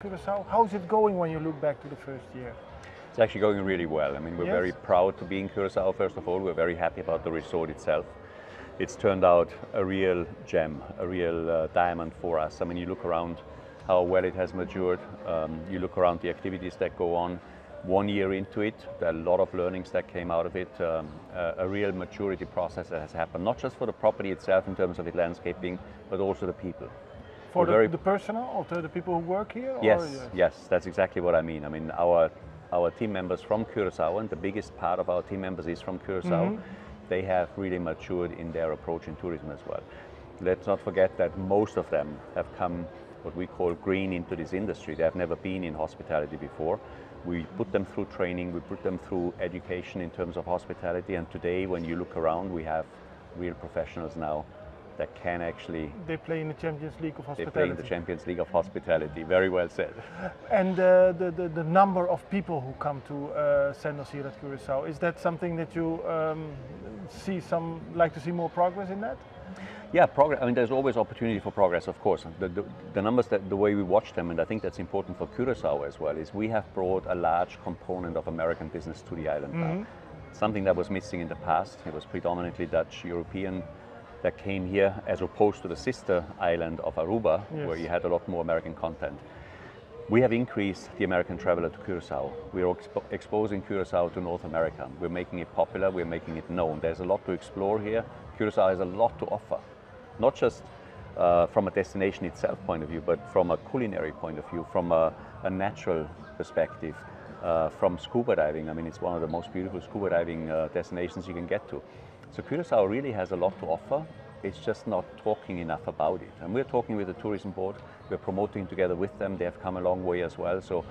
Curazao. How's it going when you look back to the first year? It's actually going really well. I mean, we're very proud to be in Curazao, first of all. We're very happy about the resort itself. It's turned out a real gem, a real diamond for us. I mean, you look around how well it has matured. You look around the activities that go on. 1 year into it, there are a lot of learnings that came out of it. A real maturity process that has happened, not just for the property itself in terms of its landscaping, but also the people. For the personnel, or the people who work here? Yes, yes, that's exactly what I mean. I mean, our team members from Curazao, and the biggest part of our team members is from Curazao, they have really matured in their approach in tourism as well. Let's not forget that most of them have come what we call green into this industry. They have never been in hospitality before. We put them through training, we put them through education in terms of hospitality, and today when you look around, we have real professionals now that can actually... They play in the Champions League of Hospitality. They play in the Champions League of Hospitality, very well said. And the number of people who come to Sandals here at Curazao, is that something that you like to see more progress in that? Yeah, progress. I mean, there's always opportunity for progress, of course. The numbers, the way we watch them, and I think that's important for Curazao as well, is we have brought a large component of American business to the island now. Something that was missing in the past. It was predominantly Dutch, European that came here, as opposed to the sister island of Aruba, where you had a lot more American content. We have increased the American traveler to Curazao. We are exposing Curazao to North America. We're making it popular, we're making it known. There's a lot to explore here. Curazao has a lot to offer, not just from a destination itself point of view, but from a culinary point of view, from a natural perspective, from scuba diving. I mean, it's one of the most beautiful scuba diving destinations you can get to. So Curazao really has a lot to offer. It's just not talking enough about it. And we're talking with the tourism board. We're promoting together with them. They have come a long way as well. So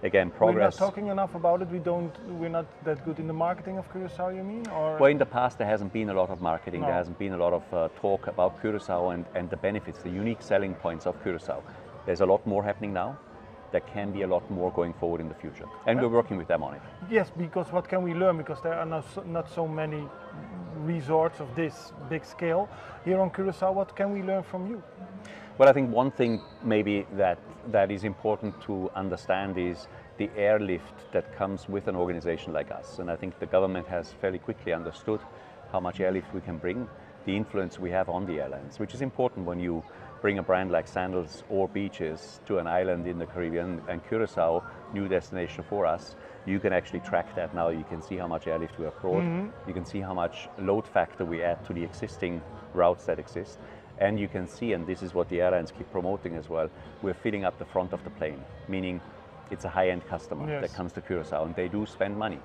again, progress. We're not talking enough about it. We're not that good in the marketing of Curazao, you mean? Or? Well, in the past there hasn't been a lot of marketing. No. There hasn't been a lot of talk about Curazao and the benefits, the unique selling points of Curazao. There's a lot more happening now. There can be a lot more going forward in the future. And we're working with them on it. Yes, because what can we learn? Because there are not so many resorts of this big scale. Here on Curazao, what can we learn from you? Well, I think one thing maybe that is important to understand is the airlift that comes with an organization like us. And I think the government has fairly quickly understood how much airlift we can bring, the influence we have on the airlines, which is important when you bring a brand like Sandals or Beaches to an island in the Caribbean, and Curazao, new destination for us. You can actually track that now. You can see how much airlift we have brought. You can see how much load factor we add to the existing routes that exist. And you can see, and this is what the airlines keep promoting as well, we're filling up the front of the plane, meaning it's a high-end customer that comes to Curazao, and they do spend money.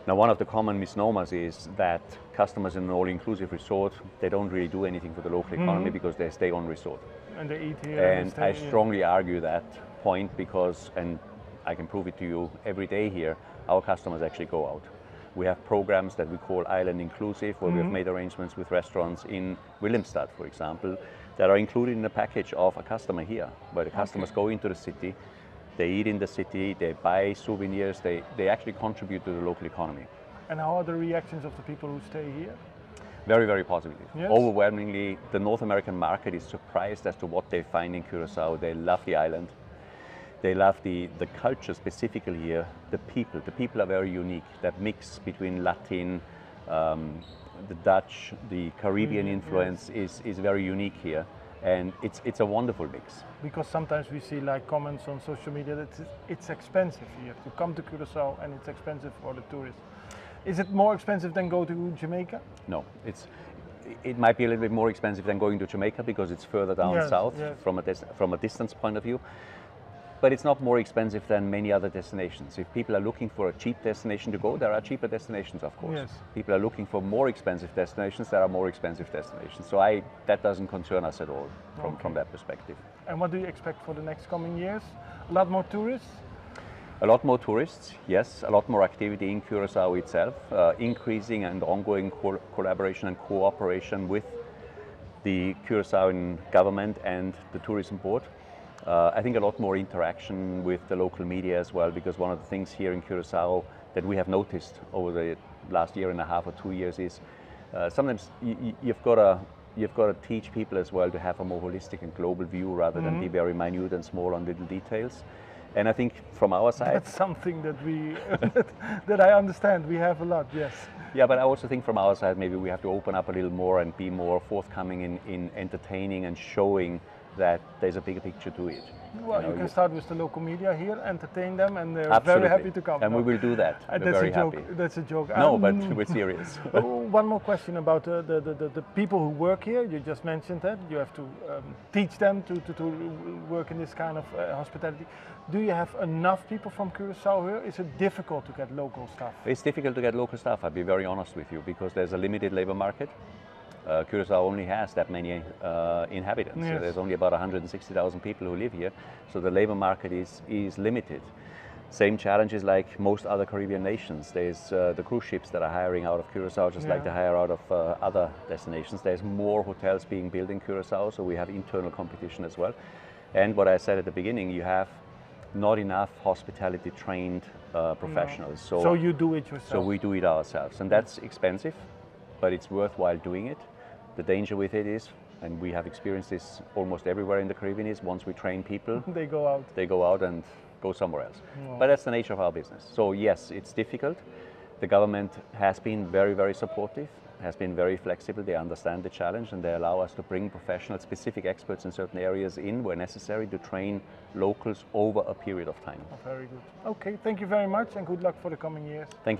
Now, one of the common misnomers is that customers in an all-inclusive resort, they don't really do anything for the local economy because they stay on resort. And they eat here. And I strongly argue that point because, and I can prove it to you every day here, our customers actually go out. We have programs that we call Island Inclusive, where we have made arrangements with restaurants in Willemstad, for example, that are included in the package of a customer here, where the customers go into the city, they eat in the city, they buy souvenirs, they actually contribute to the local economy. And how are the reactions of the people who stay here? Very, very positive. Yes. Overwhelmingly, the North American market is surprised as to what they find in Curazao. They love the island. They love the culture specifically here, the people. The people are very unique. That mix between Latin, the Dutch, the Caribbean influence is very unique here. And it's a wonderful mix. Because sometimes we see like comments on social media that it's expensive here to come to Curazao, and it's expensive for the tourists. Is it more expensive than go to Jamaica? No, it might be a little bit more expensive than going to Jamaica because it's further down south from a distance point of view. But it's not more expensive than many other destinations. If people are looking for a cheap destination to go, there are cheaper destinations, of course. Yes. People are looking for more expensive destinations, there are more expensive destinations. So that doesn't concern us at all from that perspective. And what do you expect for the next coming years? A lot more tourists? A lot more tourists, yes. A lot more activity in Curazao itself. Increasing and ongoing collaboration and cooperation with the Curaçaoan government and the tourism board. I think a lot more interaction with the local media as well, because one of the things here in Curazao that we have noticed over the last year and a half or 2 years is sometimes you've got you've got to teach people as well to have a more holistic and global view rather than be very minute and small on little details. And I think from our side, that's something that we that I understand. We have a lot, yes. Yeah, but I also think from our side, maybe we have to open up a little more and be more forthcoming in entertaining and showing that there's a bigger picture to it. Well, you can start with the local media here, entertain them, and they're Absolutely. very happy to come. And we will do that. We're that's very a joke. happy. That's a joke. No, but we're serious. One more question about the people who work here. You just mentioned that you have to teach them to work in this kind of hospitality. Do you have enough people from Curazao here? Is it difficult to get local staff? It's difficult to get local staff, I'll be very honest with you, because there's a limited labor market. Curazao only has that many inhabitants. Yes. So there's only about 160,000 people who live here, so the labor market is limited. Same challenges like most other Caribbean nations. There's the cruise ships that are hiring out of Curazao, just like they hire out of other destinations. There's more hotels being built in Curazao, so we have internal competition as well. And what I said at the beginning, you have not enough hospitality trained professionals. So you do it yourself? So we do it ourselves, and that's expensive, but it's worthwhile doing it. The danger with it is, and we have experienced this almost everywhere in the Caribbean, is once we train people, they go out. They go out and go somewhere else. But that's the nature of our business. So yes, it's difficult. The government has been very, very supportive, has been very flexible. They understand the challenge and they allow us to bring professional, specific experts in certain areas in where necessary to train locals over a period of time. Very good. Okay, thank you very much and good luck for the coming years. Thank you.